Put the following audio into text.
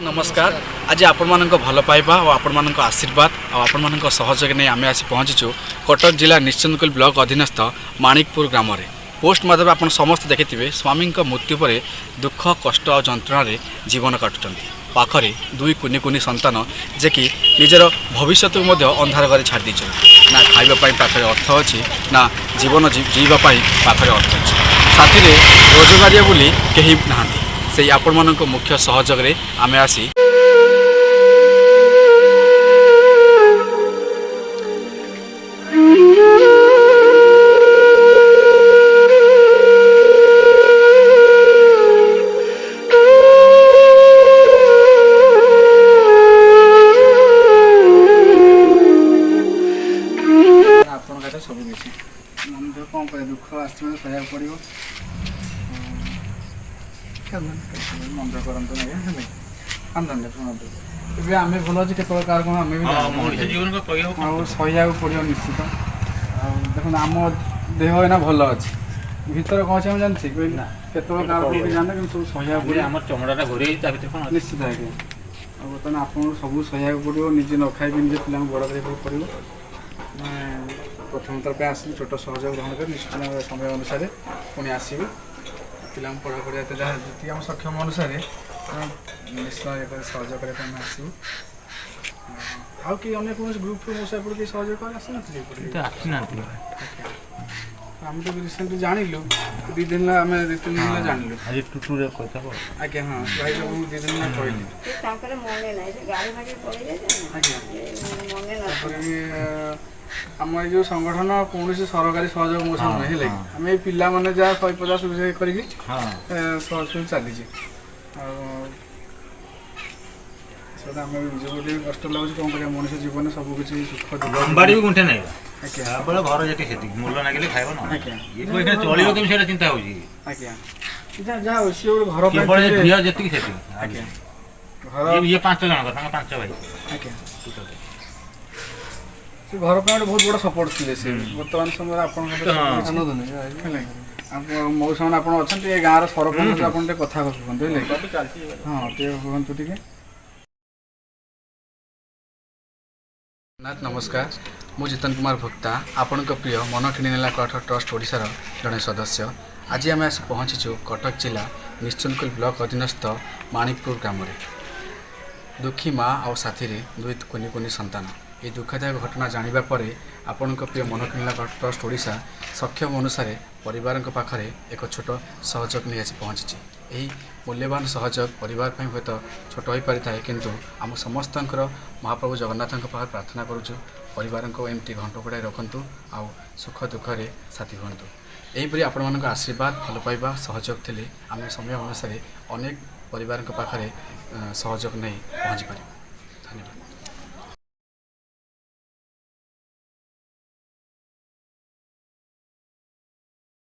नमस्कार। आज आपण भल पाइबा और आपण आशीर्वाद और आपण सहयोग नहीं आम आसी पहुँचीचु कटक जिला निश्चिंतकुल ब्लॉक अधीनस्थ माणिकपुर ग्राम में। पोस्ट माध्यम आप समस्त देखिथे स्वामी मृत्यु पर दुख कष्ट और जंत्रण जीवन काटुंट पाखरे दुई कुनि कुनि संतान जे कि निजर भविष्य को अंधार घर छाड़ी ना खावाई पाखे अर्थ अच्छी ना जीवन जीवाई पाखे अर्थ अच्छी साथी रोजगारिया बोली कहीं ना से आपण मानक मुख्य सहयोग रे आमे आसी सब किसी मन कौन कर दुख आसो पड़ो मंद करते ना आंदोलन शुणु ए आम भल अच्छे केत कौन आम भी सहिया पड़ो निश्चित देखो आम देह एना भल अच्छे भर कौन अच्छे जानते केत जाने कि सब सहिया पड़ो चमड़ा घोरी निश्चित आज्ञा बर्तमान आपको सब सहिया पड़ो निजे न खाई निजे पिला बड़ कर पड़ो प्रथम तरफ आस छोट सहयोग ग्रहण कर निश्चित समय अनुसार पुणी आसबू पिला पढ़ापढ़ी जहाँ जी आम सक्षम अनुसार निश्चय सहयोग करने आसबू आउ कि अन्य कौन ग्रुप मो सहित किए सहयोग कर आसी आम तो रिसेंटली जानलु 2 दिन आम 2-3 दिन जानलु आज्ञा हाँ भाई सब 2 दिन कहली आम ये संगठन कौन सरकारी सहयोग मो साथ ना आम ये पिला मैंने जहाँ 150 कर चली आम निजे कष्ट लगुच कौन कर मनुष्य जीवन सब किसी सुख लंबाड़ी भी गुंठे ना घर जेटी मूल लगे खाइब चलो कमी से चिंता हो जहाँ घर जी घर ये 5 जन 5 भाई घर पर बहुत बड़ा सपोर्ट थे से बर्तमान समय मौसा आप अच्छा गाँव सरपंच आप कथा कहते हाँ कहतु नमस्कार मु जितन कुमार भोक्ता आपण प्रिय मन किणीनेला कठ ट्रस्ट ओडिशार जड़े सदस्य आज आम आसी पहुँचीचु कटक जिला निश्चिंतकुल ब्लॉक अधीनस्थ माणिकपुर ग्राम में दुखी माँ और साथी दुई कुनि कुनि संतान ये दुखदायक घटना जानिबा परे आपण प्रिय मन किणीला ट्रस्ट ओडिशा सक्षम अनुसार परिवार पाखरे एक छोट सहयोग नहीं आसी पहुँची यही मूल्यवान सहयोग परिवार हे तो छोट हो पारि था किंतु आम समस्त महाप्रभु जगन्नाथ पाखे प्रार्थना करुचु परिवार को एमती घंट घोड़ाई रखु आउ सुख दुखे साथी हूँ यहीपरि आपण आशीर्वाद भल पाइबा सहयोग थे आम समय अनुसार अनेक परिवार पाखरे सहयोग नहीं पहुँची पार। धन्यवाद।